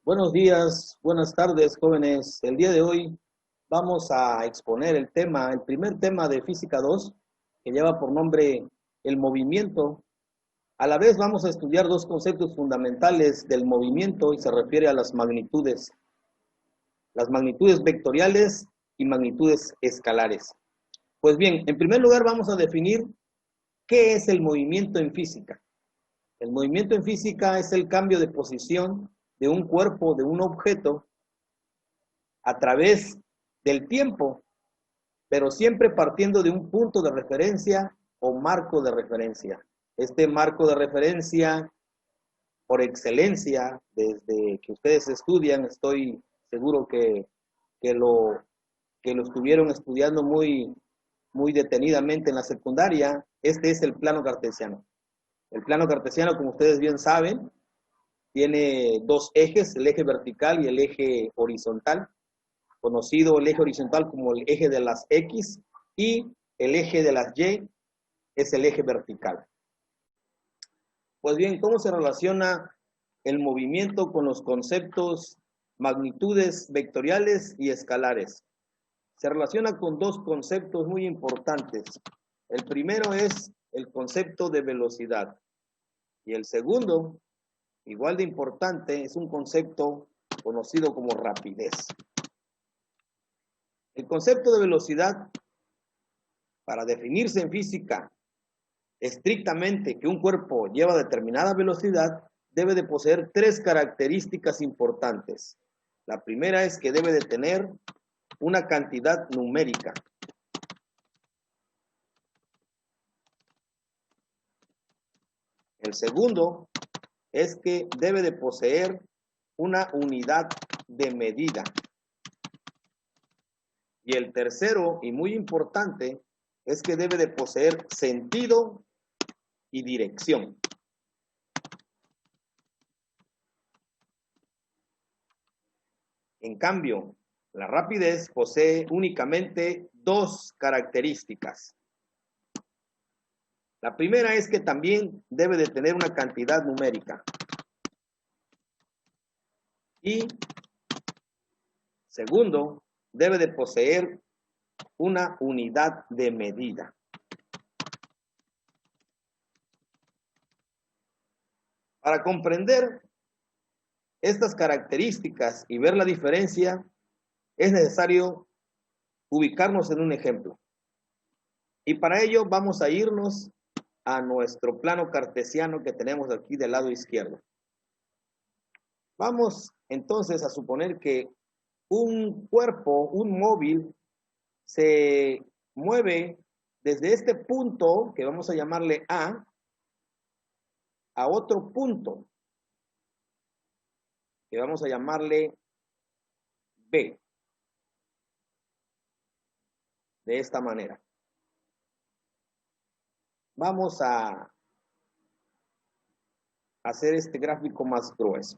Buenos días, buenas tardes, jóvenes. El día de hoy vamos a exponer el primer tema de Física 2, que lleva por nombre el movimiento. A la vez vamos a estudiar dos conceptos fundamentales del movimiento y se refiere a las magnitudes vectoriales y magnitudes escalares. Pues bien, en primer lugar vamos a definir qué es el movimiento en física. El movimiento en física es el cambio de posición de un cuerpo, de un objeto, a través del tiempo, pero siempre partiendo de un punto de referencia o marco de referencia. Este marco de referencia, por excelencia, desde que ustedes estudian, estoy seguro que lo, que lo estuvieron estudiando muy detenidamente en la secundaria, este es el plano cartesiano. El plano cartesiano, como ustedes bien saben, tiene dos ejes, el eje vertical y el eje horizontal, conocido el eje horizontal como el eje de las X y el eje de las Y es el eje vertical. Pues bien, ¿cómo se relaciona el movimiento con los conceptos magnitudes vectoriales y escalares? Se relaciona con dos conceptos muy importantes. El primero es el concepto de velocidad y el segundo, igual de importante, es un concepto conocido como rapidez. El concepto de velocidad, para definirse en física estrictamente que un cuerpo lleva determinada velocidad, debe de poseer tres características importantes. La primera es que debe de tener una cantidad numérica. El segundo es que debe de poseer una unidad de medida. Y el tercero, y muy importante, es que debe de poseer sentido y dirección. En cambio, la rapidez posee únicamente dos características. La primera es que también debe de tener una cantidad numérica. Y segundo, debe de poseer una unidad de medida. Para comprender estas características y ver la diferencia, es necesario ubicarnos en un ejemplo. Y para ello vamos a irnos a nuestro plano cartesiano que tenemos aquí del lado izquierdo. Vamos entonces a suponer que un cuerpo, un móvil, se mueve desde este punto, que vamos a llamarle A otro punto, que vamos a llamarle B, de esta manera. Vamos a hacer este gráfico más grueso.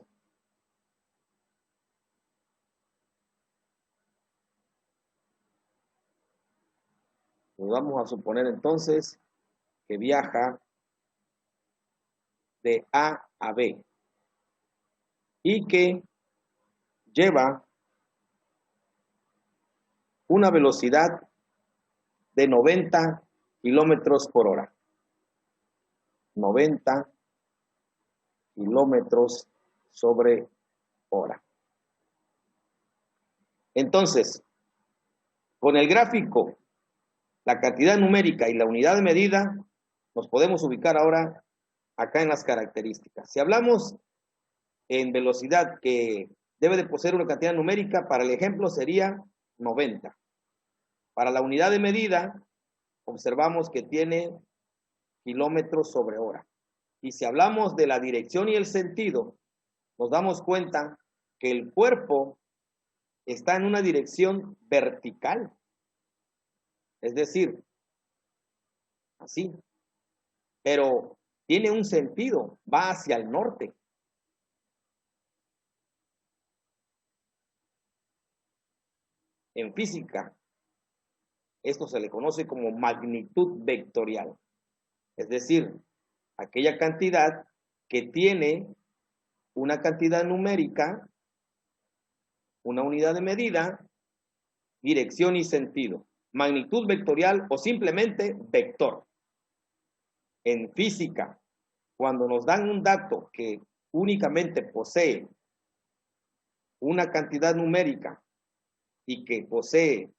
Nos vamos a suponer entonces que viaja de A a B y que lleva una velocidad de 90 kilómetros por hora. 90 kilómetros sobre hora. Entonces, con el gráfico, la cantidad numérica y la unidad de medida, nos podemos ubicar ahora acá en las características. Si hablamos en velocidad que debe de poseer una cantidad numérica, para el ejemplo sería 90. Para la unidad de medida, observamos que tiene kilómetros sobre hora. Y si hablamos de la dirección y el sentido, nos damos cuenta que el cuerpo está en una dirección vertical. Es decir, así. Pero tiene un sentido, va hacia el norte. En física, esto se le conoce como magnitud vectorial. Es decir, aquella cantidad que tiene una cantidad numérica una unidad de medida, dirección y sentido, magnitud vectorial o simplemente vector. En física, cuando nos dan un dato que únicamente posee una cantidad numérica y que posee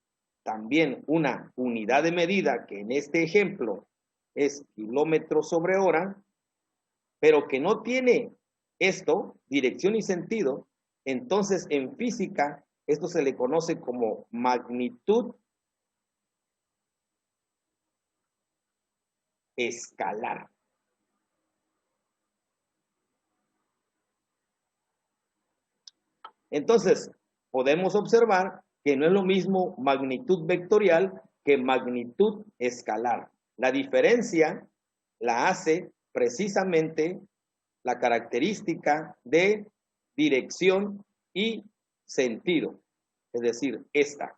también una unidad de medida, que en este ejemplo es kilómetros sobre hora, pero que no tiene esto, dirección y sentido, entonces en física esto se le conoce como magnitud escalar. Entonces, podemos observar que no es lo mismo magnitud vectorial que magnitud escalar. La diferencia la hace precisamente la característica de dirección y sentido, es decir, esta.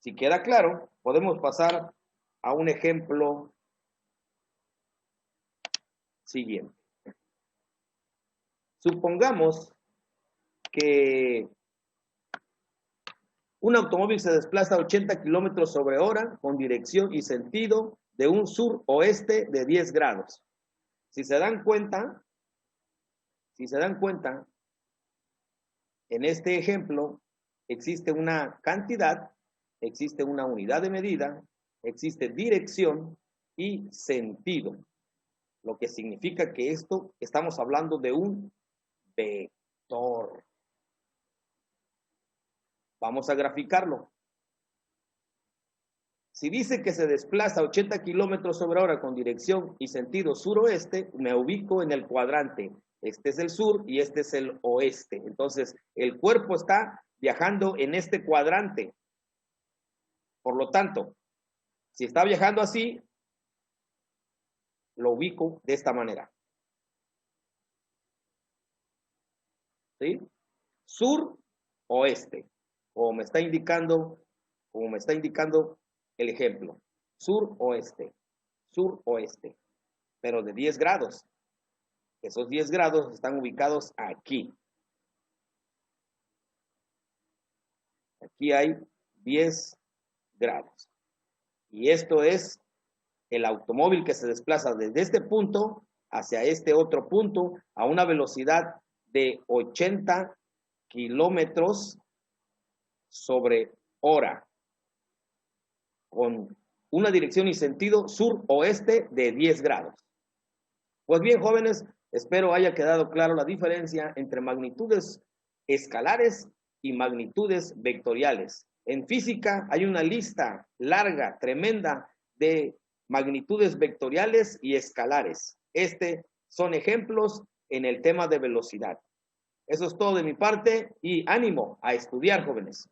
Si queda claro, podemos pasar a un ejemplo siguiente. Supongamos que un automóvil se desplaza a 80 kilómetros sobre hora con dirección y sentido de un sur-oeste de 10 grados. Si se dan cuenta, en este ejemplo existe una cantidad, existe una unidad de medida, existe dirección y sentido, lo que significa que esto estamos hablando de un vector. Vamos a graficarlo. Si dice que se desplaza 80 kilómetros sobre hora con dirección y sentido suroeste, me ubico en el cuadrante. Este es el sur y este es el oeste. Entonces, el cuerpo está viajando en este cuadrante. Por lo tanto, si está viajando así, lo ubico de esta manera. ¿Sí? Sur, oeste. Como me está indicando el ejemplo. Sur, oeste. Sur, oeste. Pero de 10 grados. Esos 10 grados están ubicados aquí. Aquí hay 10 grados. Y esto es el automóvil que se desplaza desde este punto hacia este otro punto a una velocidad de 80 kilómetros sobre hora, con una dirección y sentido sur-oeste de 10 grados. Pues bien, jóvenes, espero haya quedado claro la diferencia entre magnitudes escalares y magnitudes vectoriales. En física hay una lista larga, tremenda, de magnitudes vectoriales y escalares. Son ejemplos en el tema de velocidad. Eso es todo de mi parte y ánimo a estudiar, jóvenes.